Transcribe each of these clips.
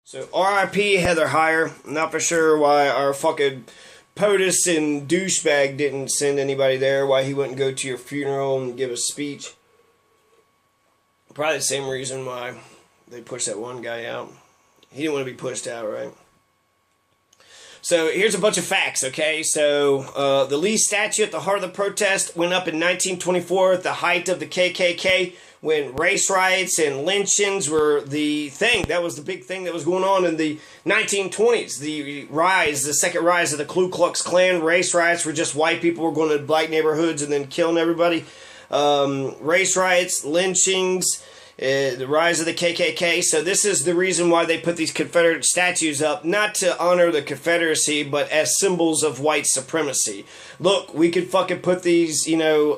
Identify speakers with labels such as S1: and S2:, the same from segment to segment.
S1: So R.I.P. Heather Heyer. Not for sure why our fucking POTUS and douchebag didn't send anybody there, why he wouldn't go to your funeral and give a speech. Probably the same reason why they pushed that one guy out. He didn't want to be pushed out, right? So here's a bunch of facts, okay? So the Lee statue at the heart of the protest went up in 1924 at the height of the KKK, when race riots and lynchings were the thing. That was the big thing that was going on in the 1920s. The second rise of the Ku Klux Klan. Race riots were just white people were going to black neighborhoods and then killing everybody. Race riots, lynchings, the rise of the KKK. So this is the reason why they put these Confederate statues up, not to honor the Confederacy, but as symbols of white supremacy. Look, we could fucking put these,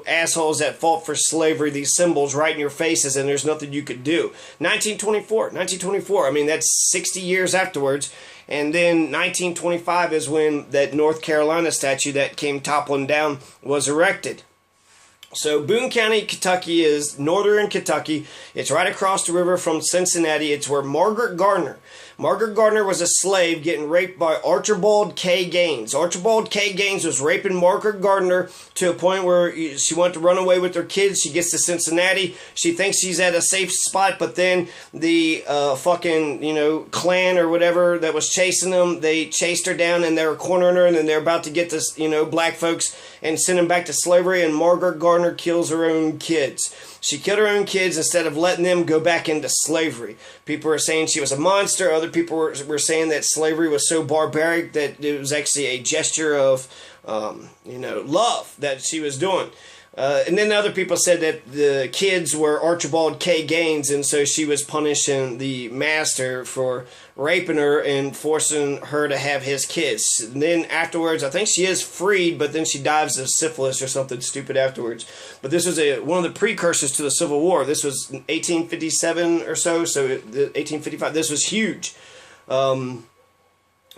S1: assholes that fought for slavery, these symbols right in your faces, and there's nothing you could do. 1924, I mean, that's 60 years afterwards. And then 1925 is when that North Carolina statue that came toppling down was erected. So Boone County, Kentucky is northern Kentucky. It's right across the river from Cincinnati. It's where Margaret Gardner was a slave getting raped by Archibald K. Gaines. Archibald K. Gaines was raping Margaret Gardner to a point where she wanted to run away with her kids. She gets to Cincinnati. She thinks she's at a safe spot, but then the Klan or whatever that was chasing them, they chased her down and they were cornering her, and then they're about to get this, black folks and send them back to slavery, and Margaret Gardner kills her own kids. She killed her own kids instead of letting them go back into slavery. People were saying she was a monster. Other people were saying that slavery was so barbaric that it was actually a gesture of, love that she was doing. And then other people said that the kids were Archibald K. Gaines, and so she was punishing the master for raping her and forcing her to have his kids. And then afterwards, I think she is freed, but then she dies of syphilis or something stupid afterwards. But this was one of the precursors to the Civil War. This was 1857 or so 1855. This was huge. So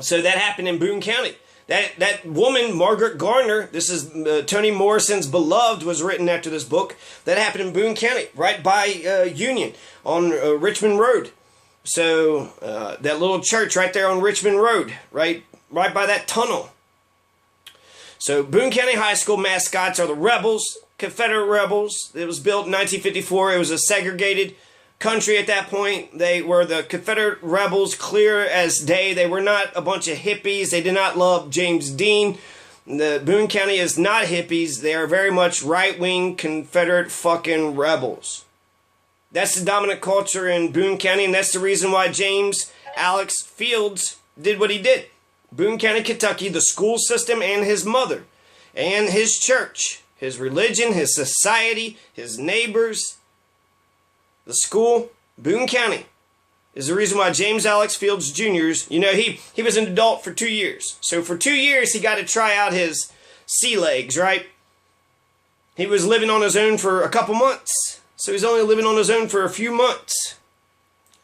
S1: that happened in Boone County. That woman, Margaret Gardner, this is Toni Morrison's Beloved, was written after this book. That happened in Boone County, right by Union on Richmond Road. So that little church right there on Richmond Road, right by that tunnel. So Boone County High School mascots are the Rebels, Confederate Rebels. It was built in 1954. It was a segregated country at that point. They were the Confederate Rebels, clear as day. They were not a bunch of hippies. They did not love James Dean. The Boone County is not hippies. They are very much right-wing Confederate fucking rebels. That's the dominant culture in Boone County, and that's the reason why James Alex Fields did what he did. Boone County, Kentucky, the school system and his mother, and his church, his religion, his society, his neighbors, the school, Boone County, is the reason why James Alex Fields Jr.'s, he was an adult for 2 years. So for 2 years, he got to try out his sea legs, right? He was living on his own for a couple months. So he's only living on his own for a few months.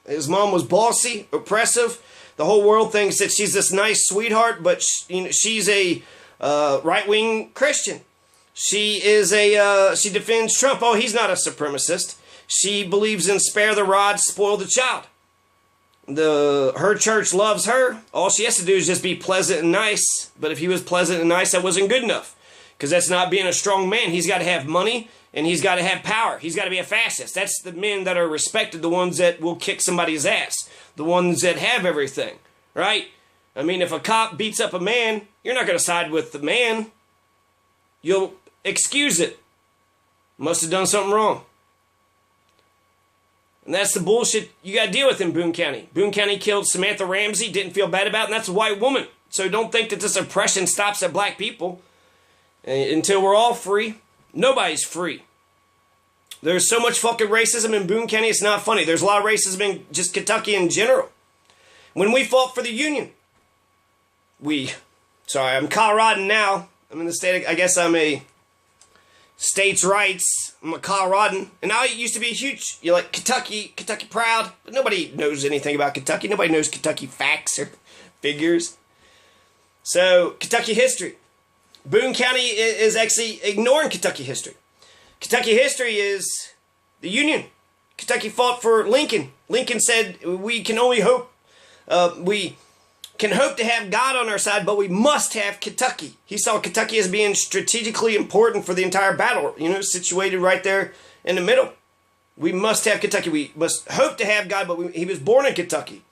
S1: His mom was bossy, oppressive. The whole world thinks that she's this nice sweetheart, but she's a right-wing Christian. She defends Trump. Oh, he's not a supremacist. She believes in spare the rod, spoil the child. Her church loves her. All she has to do is just be pleasant and nice. But if he was pleasant and nice, that wasn't good enough. Because that's not being a strong man. He's got to have money and he's got to have power. He's got to be a fascist. That's the men that are respected, the ones that will kick somebody's ass. The ones that have everything, right? I mean, if a cop beats up a man, you're not going to side with the man. You'll excuse it. Must have done something wrong. And that's the bullshit you got to deal with in Boone County. Boone County killed Samantha Ramsey, didn't feel bad about it, and that's a white woman. So don't think that this oppression stops at black people. Until we're all free, nobody's free. There's so much fucking racism in Boone County, it's not funny. There's a lot of racism in just Kentucky in general. When we fought for the Union, I'm Coloradan now. I'm in the state, I guess I'm a states' rights. I'm a Coloradan. And I used to be huge, Kentucky proud. But nobody knows anything about Kentucky. Nobody knows Kentucky facts or figures. So, Kentucky history. Boone County is actually ignoring Kentucky history. Kentucky history is the Union. Kentucky fought for Lincoln. Lincoln said, we can only hope We can hope to have God on our side, but we must have Kentucky. He saw Kentucky as being strategically important for the entire battle, situated right there in the middle. We must have Kentucky. We must hope to have God, but he was born in Kentucky.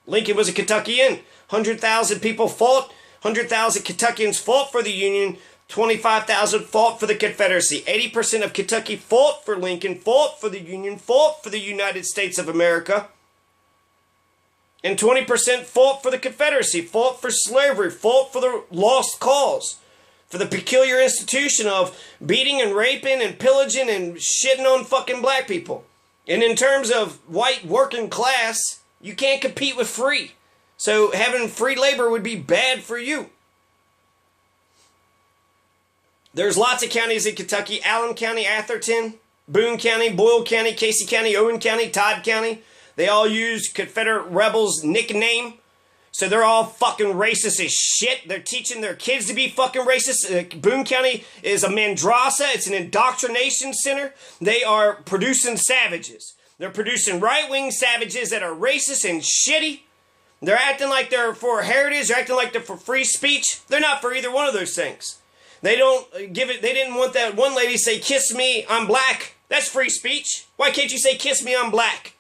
S1: Lincoln was a Kentuckian. 100,000 people fought. 100,000 Kentuckians fought for the Union. 25,000 fought for the Confederacy. 80% of Kentucky fought for Lincoln, fought for the Union, fought for the United States of America. And 20% fought for the Confederacy, fought for slavery, fought for the lost cause, for the peculiar institution of beating and raping and pillaging and shitting on fucking black people. And in terms of white working class, you can't compete with free. So having free labor would be bad for you. There's lots of counties in Kentucky: Allen County, Atherton, Boone County, Boyle County, Casey County, Owen County, Todd County. They all use Confederate rebels' nickname. So they're all fucking racist as shit. They're teaching their kids to be fucking racist. Boone County is a mandrasa. It's an indoctrination center. They are producing savages. They're producing right-wing savages that are racist and shitty. They're acting like they're for heritage. They're acting like they're for free speech. They're not for either one of those things. They don't give it. They didn't want that one lady say, "Kiss me, I'm black." That's free speech. Why can't you say, "Kiss me, I'm black"?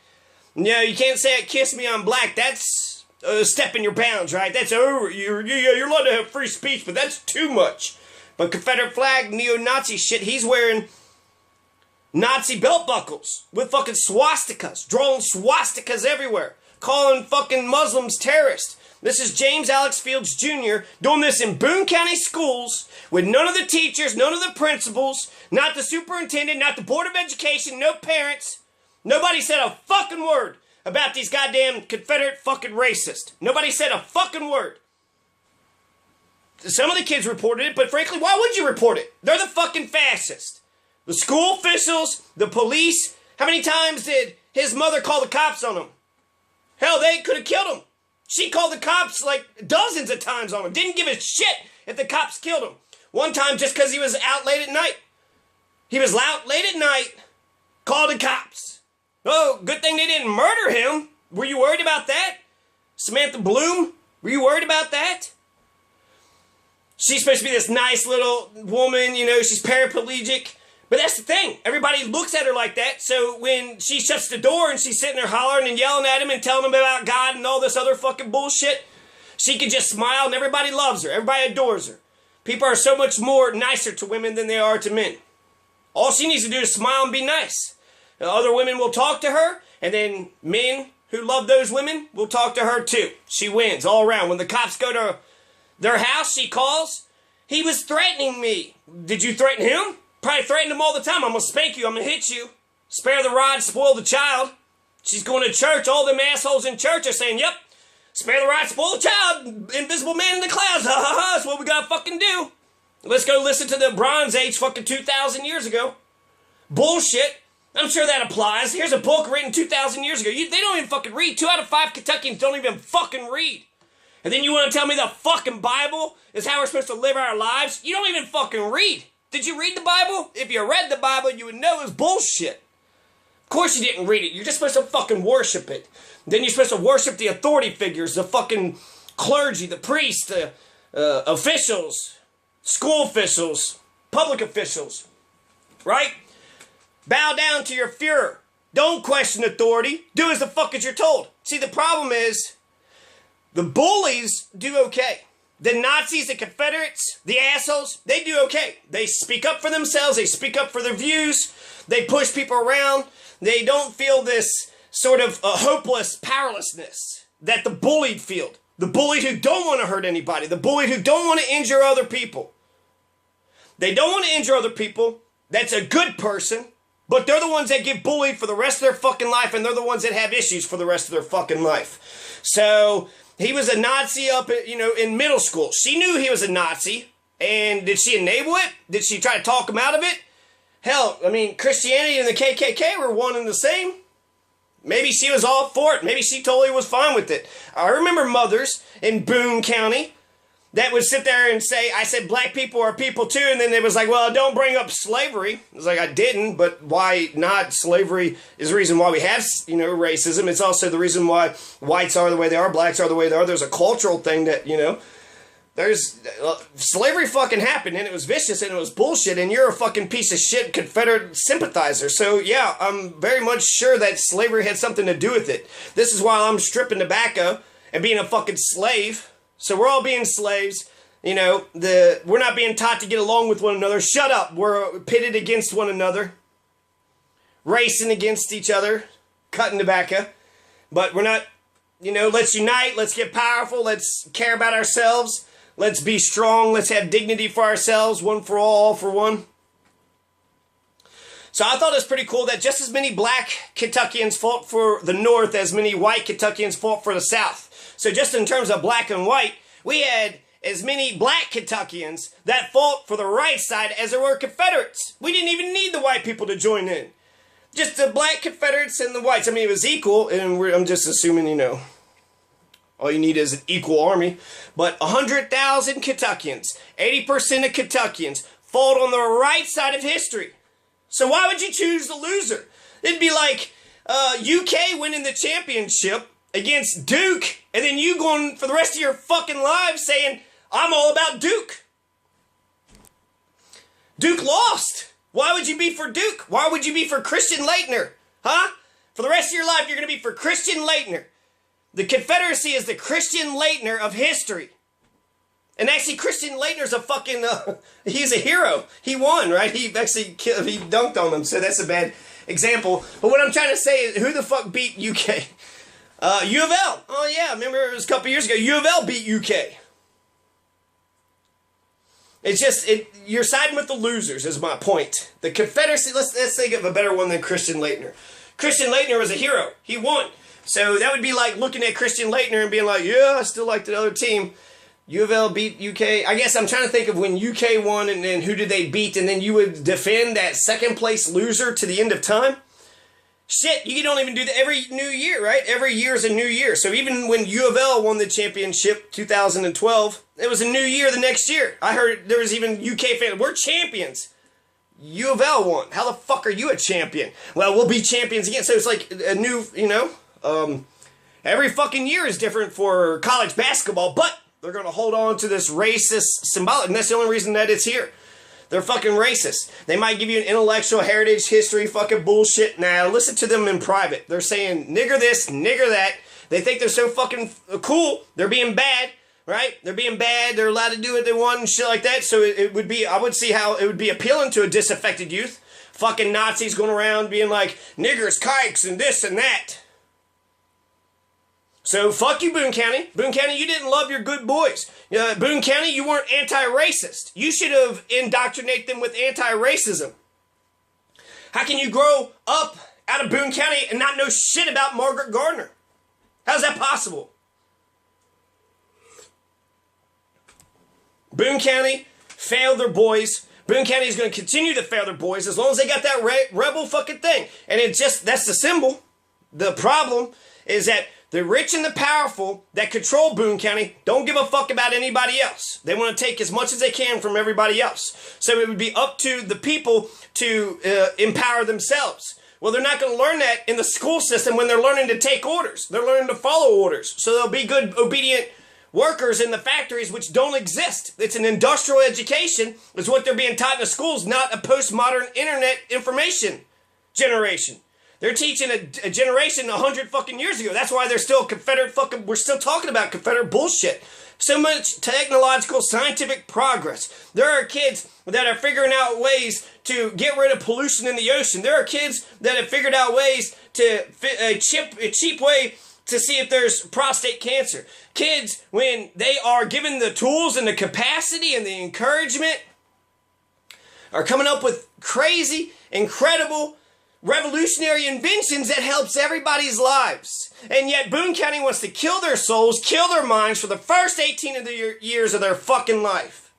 S1: No, you can't say it, "Kiss me, I'm black." That's a step in your bounds, right? That's over. You're allowed to have free speech, but that's too much. But Confederate flag, neo-Nazi shit, he's wearing Nazi belt buckles with fucking swastikas, drawing swastikas everywhere, calling fucking Muslims terrorists. This is James Alex Fields Jr. doing this in Boone County schools with none of the teachers, none of the principals, not the superintendent, not the Board of Education, no parents. Nobody said a fucking word about these goddamn Confederate fucking racists. Nobody said a fucking word. Some of the kids reported it, but frankly, why would you report it? They're the fucking fascists. The school officials, the police. How many times did his mother call the cops on him? Hell, they could have killed him. She called the cops like dozens of times on him. Didn't give a shit if the cops killed him. One time just because he was out late at night. He was out late at night, called the cops. Oh, good thing they didn't murder him. Were you worried about that? Samantha Bloom, were you worried about that? She's supposed to be this nice little woman, she's paraplegic. But that's the thing. Everybody looks at her like that. So when she shuts the door and she's sitting there hollering and yelling at him and telling him about God and all this other fucking bullshit, she can just smile and everybody loves her. Everybody adores her. People are so much more nicer to women than they are to men. All she needs to do is smile and be nice. Other women will talk to her, and then men who love those women will talk to her too. She wins all around. When the cops go to their house, she calls. "He was threatening me." Did you threaten him? Probably threatened him all the time. "I'm going to spank you. I'm going to hit you. Spare the rod, spoil the child." She's going to church. All them assholes in church are saying, "Yep, spare the rod, spoil the child. Invisible man in the clouds. Ha ha ha. That's what we got to fucking do. Let's go listen to the Bronze Age fucking 2,000 years ago. Bullshit. I'm sure that applies. Here's a book written 2,000 years ago. They don't even fucking read. 2 out of 5 Kentuckians don't even fucking read. And then you want to tell me the fucking Bible is how we're supposed to live our lives? You don't even fucking read. Did you read the Bible? If you read the Bible, you would know it was bullshit. Of course you didn't read it. You're just supposed to fucking worship it. Then you're supposed to worship the authority figures, the fucking clergy, the priests, the officials, school officials, public officials, right? Bow down to your Fuhrer. Don't question authority. Do as the fuck as you're told. See, the problem is the bullies do okay. The Nazis, the Confederates, the assholes, they do okay. They speak up for themselves. They speak up for their views. They push people around. They don't feel this sort of hopeless powerlessness that the bullied feel. The bullied who don't want to hurt anybody. The bullied who don't want to injure other people. They don't want to injure other people. That's a good person. But they're the ones that get bullied for the rest of their fucking life, and they're the ones that have issues for the rest of their fucking life. So he was a Nazi up at, in middle school. She knew he was a Nazi. And did she enable it? Did she try to talk him out of it? Hell, Christianity and the KKK were one and the same. Maybe she was all for it. Maybe she totally was fine with it. I remember mothers in Boone County that would sit there and say, I said black people are people too, and then it was like, well, don't bring up slavery. It was like, I didn't, but why not? Slavery is the reason why we have, racism. It's also the reason why whites are the way they are, blacks are the way they are. There's a cultural thing that, there's, slavery fucking happened, and it was vicious, and it was bullshit, and you're a fucking piece of shit Confederate sympathizer. So, yeah, I'm very much sure that slavery had something to do with it. This is why I'm stripping tobacco and being a fucking slave. So we're all being slaves, we're not being taught to get along with one another. Shut up. We're pitted against one another, racing against each other, cutting tobacco. But we're not, let's unite, let's get powerful, let's care about ourselves, let's be strong, let's have dignity for ourselves, one for all for one. So I thought it was pretty cool that just as many black Kentuckians fought for the North as many white Kentuckians fought for the South. So just in terms of black and white, we had as many black Kentuckians that fought for the right side as there were Confederates. We didn't even need the white people to join in. Just the black Confederates and the whites. I mean, it was equal, and I'm just assuming, all you need is an equal army. But 100,000 Kentuckians, 80% of Kentuckians, fought on the right side of history. So why would you choose the loser? It'd be like UK winning the championship against Duke, and then you going for the rest of your fucking lives saying, I'm all about Duke. Duke lost. Why would you be for Duke? Why would you be for Christian Laettner? Huh? For the rest of your life, you're going to be for Christian Laettner. The Confederacy is the Christian Laettner of history. And actually, Christian Laettner's a fucking, he's a hero. He won, right? He dunked on them, so that's a bad example. But what I'm trying to say is, who the fuck beat UK? U of L. Oh yeah, I remember it was a couple years ago. U of L beat UK. It's just, you're siding with the losers is my point. The Confederacy, let's think of a better one than Christian Laettner. Christian Laettner was a hero. He won. So that would be like looking at Christian Laettner and being like, yeah, I still like the other team. U of L beat UK. I guess I'm trying to think of when UK won and then who did they beat, and then you would defend that second place loser to the end of time. Shit, you don't even do that every new year, right? Every year is a new year. So even when U of L won the championship 2012, it was a new year the next year. I heard there was even UK fans. We're champions. U of L won. How the fuck are you a champion? Well, we'll be champions again. So it's like a new, every fucking year is different for college basketball, but they're going to hold on to this racist symbolic, and that's the only reason that it's here. They're fucking racist. They might give you an intellectual heritage history fucking bullshit. Now, listen to them in private. They're saying nigger this, nigger that. They think they're so fucking cool. They're being bad, right? They're being bad. They're allowed to do what they want and shit like that. So it would be, I would see how it would be appealing to a disaffected youth. Fucking Nazis going around being like, niggers, kikes, and this and that. So fuck you, Boone County. Boone County, you didn't love your good boys. Boone County, you weren't anti-racist. You should have indoctrinated them with anti-racism. How can you grow up out of Boone County and not know shit about Margaret Gardner? How's that possible? Boone County failed their boys. Boone County is going to continue to fail their boys as long as they got that rebel fucking thing. And that's the symbol. The problem is that the rich and the powerful that control Boone County don't give a fuck about anybody else. They want to take as much as they can from everybody else. So it would be up to the people to empower themselves. Well, they're not going to learn that in the school system when they're learning to take orders. They're learning to follow orders. So they'll be good, obedient workers in the factories which don't exist. It's an industrial education. It's what they're being taught in the schools, not a postmodern internet information generation. They're teaching a generation 100 fucking years ago. That's why they're still Confederate fucking, we're still talking about Confederate bullshit. So much technological, scientific progress. There are kids that are figuring out ways to get rid of pollution in the ocean. There are kids that have figured out ways to, a cheap way to see if there's prostate cancer. Kids, when they are given the tools and the capacity and the encouragement, are coming up with crazy, incredible, revolutionary inventions that helps everybody's lives. And yet Boone County wants to kill their souls, kill their minds for the first 18 of the years of their fucking life.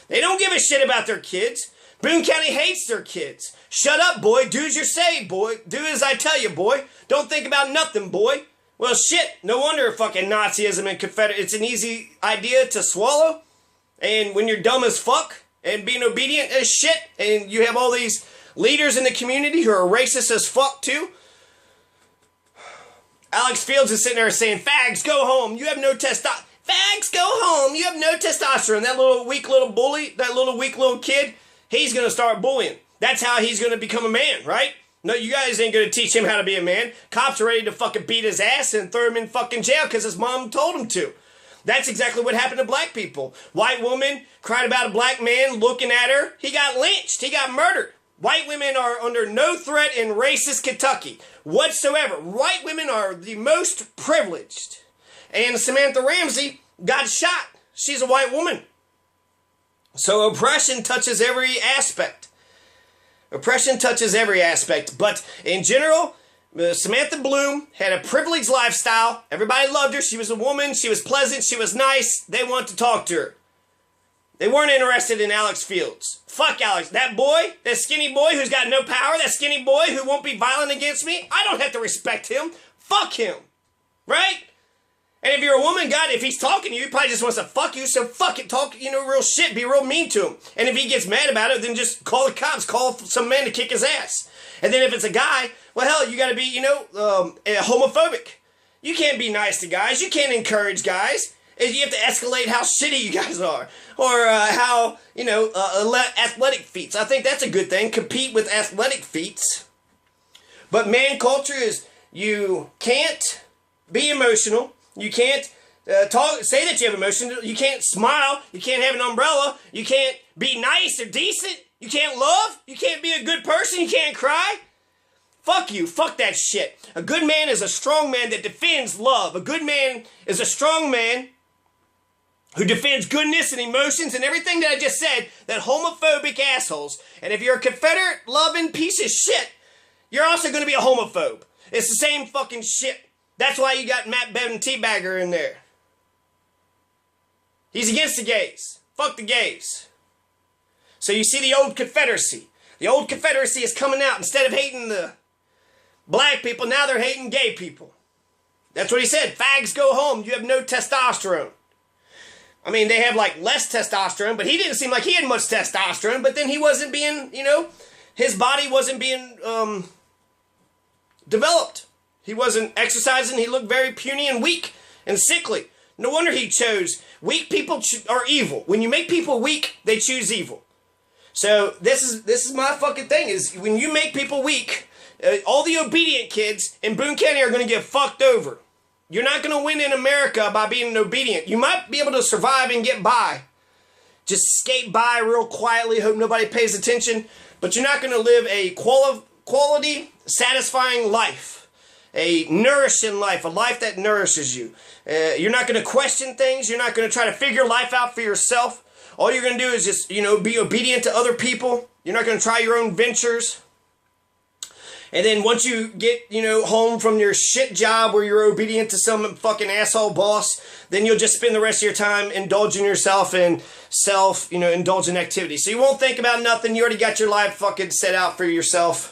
S1: They don't give a shit about their kids. Boone County hates their kids. Shut up, boy. Do as you're saying, boy. Do as I tell you, boy. Don't think about nothing, boy. Well, shit. No wonder fucking Nazism and Confederate. It's an easy idea to swallow. And when you're dumb as fuck and being obedient as shit, and you have all these leaders in the community who are racist as fuck too. Alex Fields is sitting there saying, fags, go home. You have no testosterone. Fags, go home. You have no testosterone. That little weak little bully, that little weak little kid, he's going to start bullying. That's how he's going to become a man, right? No, you guys ain't going to teach him how to be a man. Cops are ready to fucking beat his ass and throw him in fucking jail because his mom told him to. That's exactly what happened to black people. White woman cried about a black man looking at her. He got lynched. He got murdered. White women are under no threat in racist Kentucky whatsoever. White women are the most privileged. And Samantha Ramsey got shot. She's a white woman. So oppression touches every aspect. Oppression touches every aspect. But in general, Samantha Bloom had a privileged lifestyle. Everybody loved her. She was a woman. She was pleasant. She was nice. They wanted to talk to her. They weren't interested in Alex Fields. Fuck Alex. That boy, that skinny boy who's got no power, that skinny boy who won't be violent against me, I don't have to respect him. Fuck him. Right? And if you're a woman, God, if he's talking to you, he probably just wants to fuck you, so fuck it, talk, real shit, be real mean to him. And if he gets mad about it, then just call the cops, call some man to kick his ass. And then if it's a guy, well, hell, you gotta be, homophobic. You can't be nice to guys, you can't encourage guys. You have to escalate how shitty you guys are. Or how, athletic feats. I think that's a good thing, compete with athletic feats. But man culture is, you can't be emotional. You can't say that you have emotion. You can't smile. You can't have an umbrella. You can't be nice or decent. You can't love. You can't be a good person. You can't cry. Fuck you. Fuck that shit. A good man is a strong man that defends love. A good man is a strong man who defends goodness and emotions and everything that I just said, that homophobic assholes. And if you're a Confederate loving piece of shit, you're also going to be a homophobe. It's the same fucking shit. That's why you got Matt Bevin Teabagger in there. He's against the gays. Fuck the gays. So you see the old Confederacy. The old Confederacy is coming out. Instead of hating the black people, now they're hating gay people. That's what he said. Fags, go home. You have no testosterone. I mean, they have like less testosterone, but he didn't seem like he had much testosterone. But then he wasn't being, his body wasn't being developed. He wasn't exercising. He looked very puny and weak and sickly. No wonder he chose. Weak people are evil. When you make people weak, they choose evil. So this is my fucking thing, is when you make people weak, all the obedient kids in Boone County are going to get fucked over. You're not going to win in America by being obedient. You might be able to survive and get by. Just skate by real quietly, hope nobody pays attention. But you're not going to live a quality, satisfying life. A nourishing life, a life that nourishes you. You're not going to question things. You're not going to try to figure life out for yourself. All you're going to do is just, be obedient to other people. You're not going to try your own ventures. And then once you get, home from your shit job where you're obedient to some fucking asshole boss, then you'll just spend the rest of your time indulging yourself in indulgent activities. So you won't think about nothing. You already got your life fucking set out for yourself.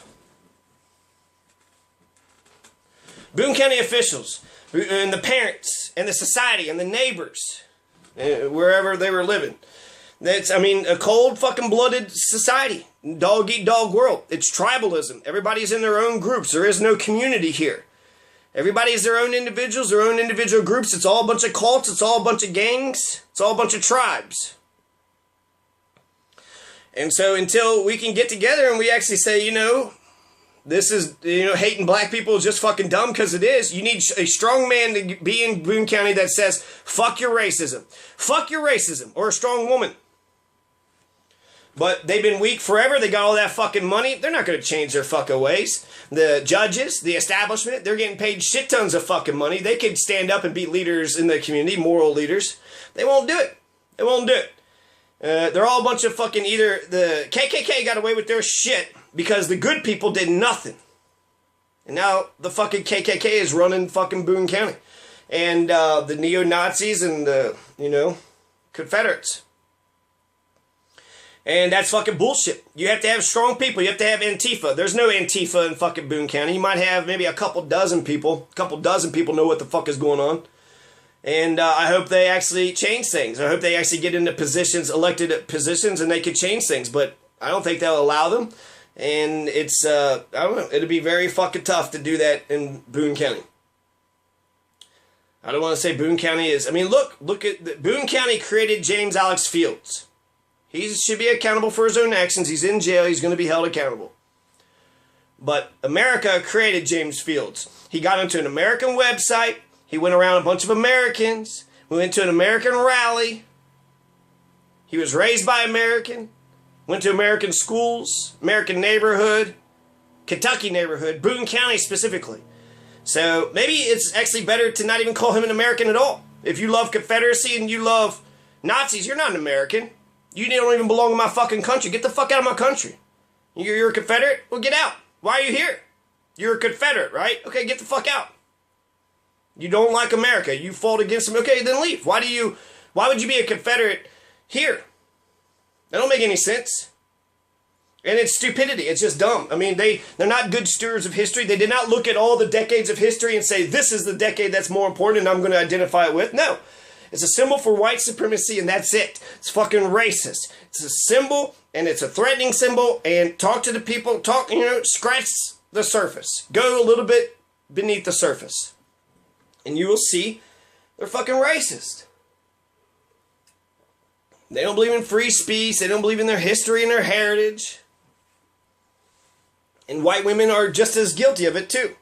S1: Boone County officials, and the parents, and the society, and the neighbors, wherever they were living. That's, a cold fucking blooded society. Dog eat dog world. It's tribalism. Everybody's in their own groups. There is no community here. Everybody's their own individuals, their own individual groups. It's all a bunch of cults. It's all a bunch of gangs. It's all a bunch of tribes. And so until we can get together and we actually say, this is, hating black people is just fucking dumb, because it is. You need a strong man to be in Boone County that says, fuck your racism. Fuck your racism. Or a strong woman. But they've been weak forever. They got all that fucking money. They're not going to change their fucking ways. The judges, the establishment, they're getting paid shit tons of fucking money. They could stand up and be leaders in the community, moral leaders. They won't do it. They won't do it. They're all a bunch of fucking, either the KKK got away with their shit because the good people did nothing. And now the fucking KKK is running fucking Boone County. And the neo-Nazis and the, Confederates. And that's fucking bullshit. You have to have strong people. You have to have Antifa. There's no Antifa in fucking Boone County. You might have maybe a couple dozen people. A couple dozen people know what the fuck is going on. And I hope they actually change things. I hope they actually get into positions, elected positions, and they could change things. But I don't think they'll allow them. And it's, I don't know, it'll be very fucking tough to do that in Boone County. I don't want to say Boone County is, I mean, look at, Boone County created James Alex Fields. He should be accountable for his own actions. He's in jail. He's going to be held accountable. But America created James Fields. He got into an American website. He went around a bunch of Americans. We went to an American rally. He was raised by American. Went to American schools, American neighborhood, Kentucky neighborhood, Boone County specifically. So maybe it's actually better to not even call him an American at all. If you love Confederacy and you love Nazis, you're not an American. You don't even belong in my fucking country. Get the fuck out of my country. You're a Confederate? Well, get out. Why are you here? You're a Confederate, right? Okay, get the fuck out. You don't like America. You fought against them. Okay, then leave. Why would you be a Confederate here? That don't make any sense. And it's stupidity. It's just dumb. I mean, they're not good stewards of history. They did not look at all the decades of history and say, this is the decade that's more important and I'm going to identify it with. No. It's a symbol for white supremacy and that's it. It's fucking racist. It's a symbol and it's a threatening symbol, and talk to the people. Scratch the surface. Go a little bit beneath the surface. And you will see they're fucking racist. They don't believe in free speech. They don't believe in their history and their heritage. And white women are just as guilty of it too.